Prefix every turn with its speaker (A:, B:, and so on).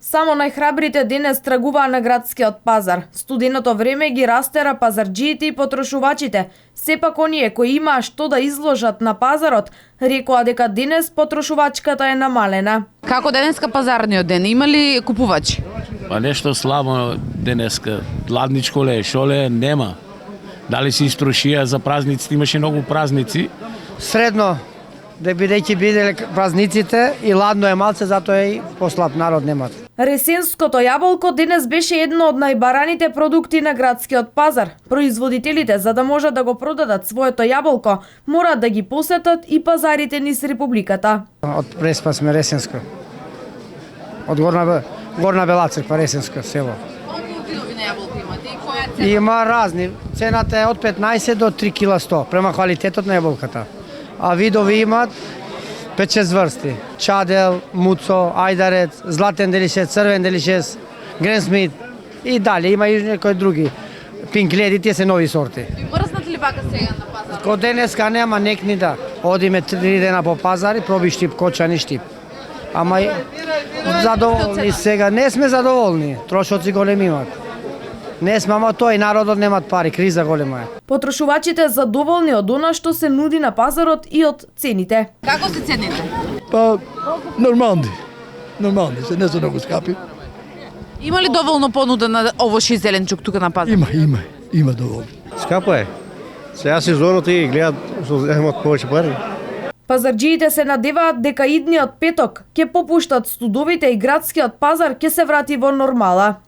A: Само најхрабрите денес трагуваа на градскиот пазар. Студеното време ги растера пазарџиите и потрошувачите. Сепак оние кои имаа што да изложат на пазарот, рекоа дека денес потрошувачката е намалена.
B: Како денеска пазарниот ден? Има ли купувачи?
C: Па нешто слабо денеска. Ладничко ле, шо ле, нема. Дали си истрошија за празниците, имаше многу празници.
D: Средно, да бидејќи биделе празниците и ладно е малце, затоа е и послаб народ немат.
A: Ресенското јаболко денес беше едно од најбараните продукти на градскиот пазар. Производителите, за да можат да го продадат своето јаболко, мораат да ги посетат и пазарите низ републиката.
D: Од Преспа сме Ресенско. Од Горна Бела црква, Ресенско село.
B: Колку видови на јаболко имате и која е цена?
D: Има разни. Цената е од 15 до 3 кила 100, према квалитетот на јаболката. А видови имат 5-6 врсти. Чадел, муцо, ајдарец, златен делишес, црвен делишес, гренсмит и дали има и некои други. Пинк леди, тие се нови сорти.
B: И мрзнат ли бака сега на пазарот?
D: Ко денеска нема некни да. Одиме 3 дена по пазари, проби штип, кочани штип. Ама и задоволни сега. Не сме задоволни. Трошоци големи имат. Не сме, ама тој народот немат пари, криза голема е.
A: Потрошувачите задоволни од она што се нуди на пазарот и од цените.
B: Како се цените?
E: Па, нормални, се не се многу скапи.
B: Има ли доволно понуда на овош и зеленчук тука на пазар?
E: Има доволно.
F: Скапо е. Сега сезонот и гледат што земат повеќе пари.
A: Пазарџиите се надеваат дека идниот петок ќе попуштат студовите и градскиот пазар ќе се врати во нормала.